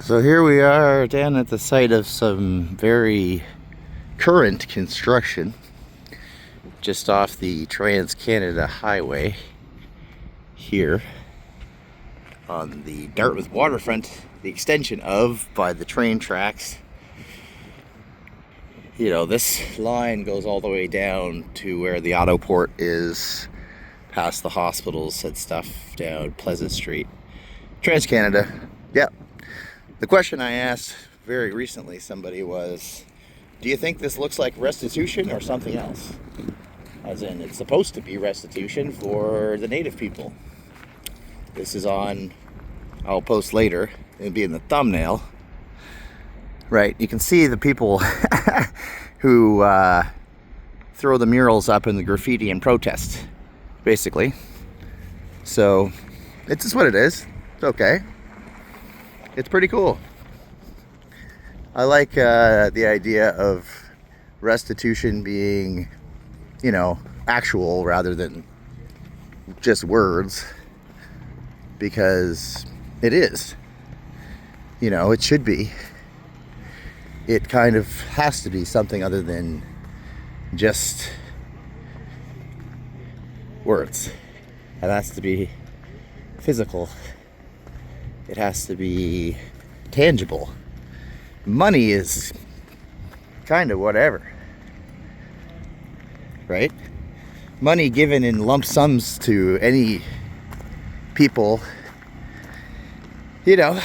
So here we are down at the site of some very current construction just off the Trans-Canada Highway here on the Dartmouth waterfront, the extension of by the train tracks. You know, this line goes all the way down to where the auto port is, past the hospitals and stuff down Pleasant Street. Trans-Canada, yep. The question I asked very recently somebody was, do you think this looks like restitution or something else? As in, it's supposed to be restitution for the native people. This is on, I'll post later, it'll be in the thumbnail. Right, you can see the people who throw the murals up in the graffiti and protest, basically. So, it's just what it is. It's okay. It's pretty cool. I like the idea of restitution being, you know, actual rather than just words, because it is. You know, it should be. It kind of has to be something other than just words. It has to be physical. It has to be tangible. Money is kind of whatever, right? Money given in lump sums to any people, you know,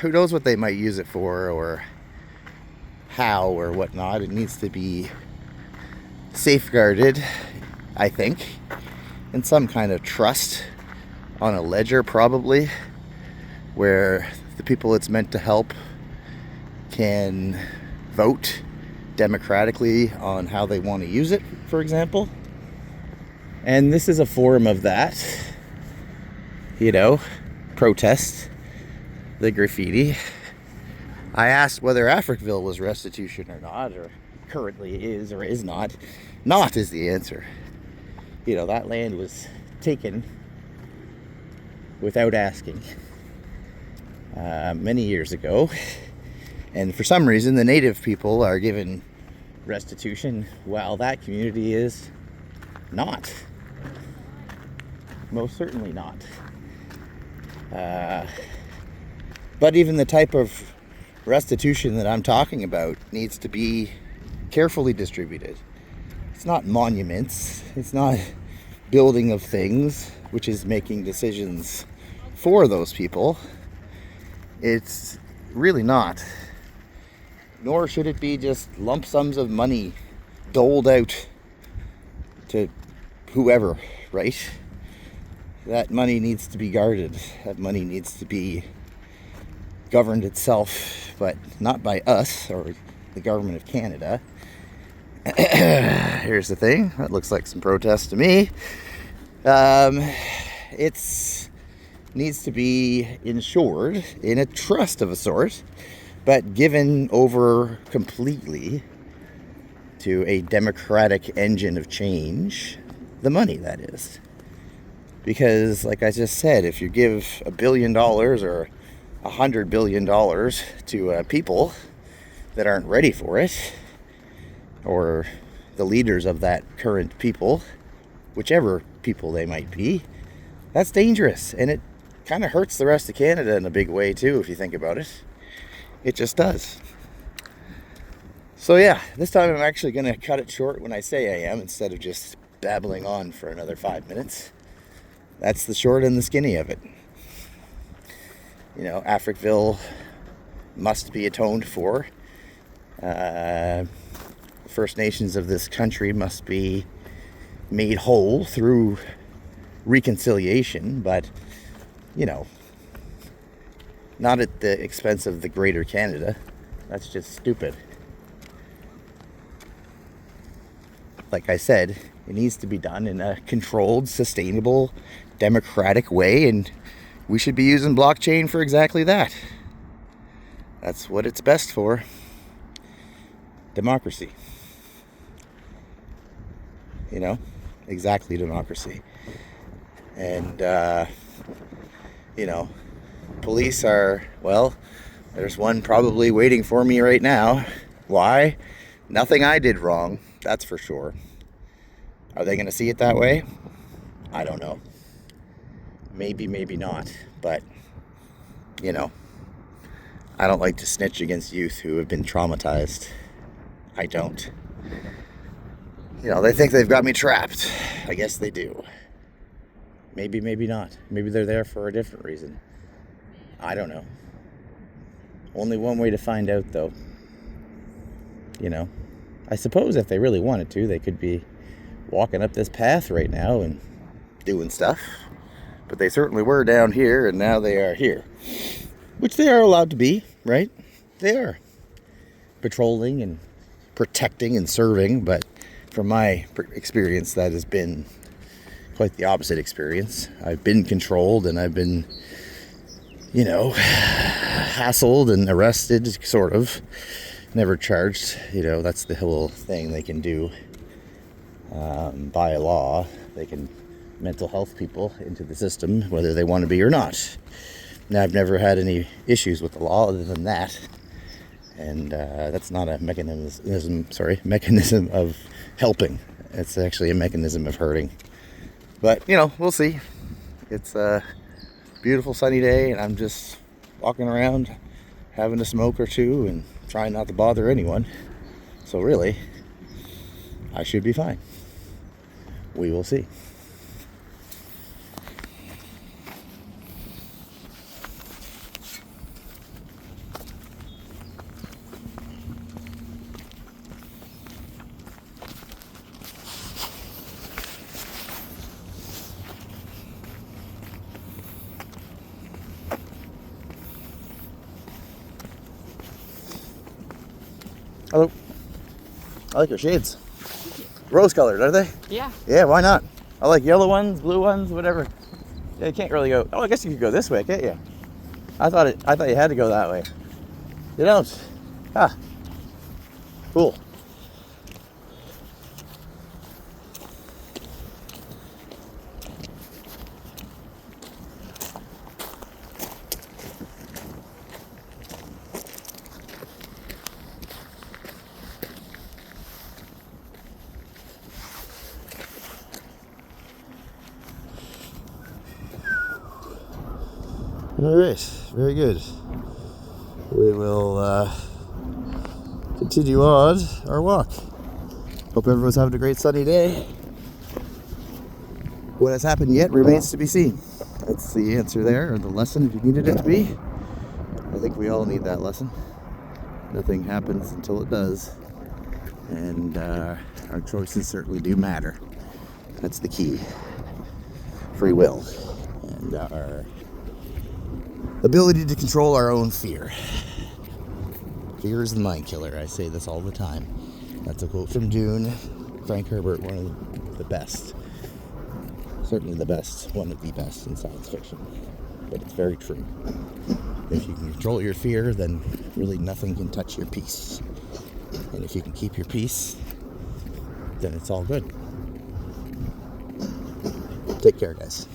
who knows what they might use it for or how or whatnot. It needs to be safeguarded, I think, in some kind of trust on a ledger, probably, where the people it's meant to help can vote democratically on how they want to use it, for example. And this is a form of that, you know, protest, the graffiti. I asked whether Africville was restitution or not, or currently is or is not. Not is the answer. You know, that land was taken without asking. Many years ago, and for some reason the native people are given restitution while that community is not. Most certainly not. But even the type of restitution that I'm talking about needs to be carefully distributed. It's not monuments, it's not building of things, which is making decisions for those people. It's really not. Nor should it be just lump sums of money doled out to whoever, right? That money needs to be guarded. That money needs to be governed itself, but not by us or the government of Canada. Here's the thing. That looks like some protest to me. It's needs to be insured in a trust of a sort, but given over completely to a democratic engine of change, the money, that is. Because, like I just said, if you give $1 billion or $100 billion to people that aren't ready for it, or the leaders of that current people, whichever people they might be, that's dangerous, and it kind of hurts the rest of Canada in a big way too, if you think about it. It just does. So yeah, this time I'm actually going to cut it short when I say I am, instead of just babbling on for another 5 minutes. That's the short and the skinny of it. You know, Africville must be atoned for. First Nations of this country must be made whole through reconciliation, but, you know, not at the expense of the greater Canada. That's just stupid. Like I said, it needs to be done in a controlled, sustainable, democratic way, and we should be using blockchain for exactly that. That's what it's best for. Democracy. You know, exactly democracy. And, you know, police are, well, There's one probably waiting for me right now. Why? Nothing I did wrong, that's for sure. Are they going to see it that way? I don't know. Maybe, maybe not. But, you know, I don't like to snitch against youth who have been traumatized. I don't. You know, they think they've got me trapped. I guess they do. Maybe, maybe not. Maybe they're there for a different reason. I don't know. Only one way to find out, though. You know, I suppose if they really wanted to, they could be walking up this path right now and doing stuff. But they certainly were down here, and now they are here. Which they are allowed to be, right? They are. Patrolling and protecting and serving, but from my experience, that has been quite the opposite experience. I've been controlled, and I've been, you know, hassled and arrested, sort of. Never charged. You know, that's the whole thing they can do. By law, they can mental health people into the system, whether they want to be or not. Now, I've never had any issues with the law other than that. And that's not a mechanism of helping. It's actually a mechanism of hurting. But, you know, we'll see. It's a beautiful sunny day, and I'm just walking around having a smoke or two and trying not to bother anyone. So really, I should be fine. We will see. Hello. I like your shades. Rose colored, are they? Yeah. Yeah, why not? I like yellow ones, blue ones, whatever. Yeah, you can't really go. Oh, I guess you could go this way, can't you? I thought you had to go that way. You don't. Ah. Cool. All right, very good. We will continue on our walk. Hope everyone's having a great sunny day. What has happened yet remains to be seen. That's the answer there, or the lesson if you needed it to be. I think we all need that lesson. Nothing happens until it does. And our choices certainly do matter. That's the key. Free will. And our ability to control our own fear. Fear is the mind killer. I say this all the time. That's a quote from Dune. Frank Herbert, one of the best. Certainly the best. One of the best in science fiction. But it's very true. If you can control your fear, then really nothing can touch your peace. And if you can keep your peace, then it's all good. Take care, guys.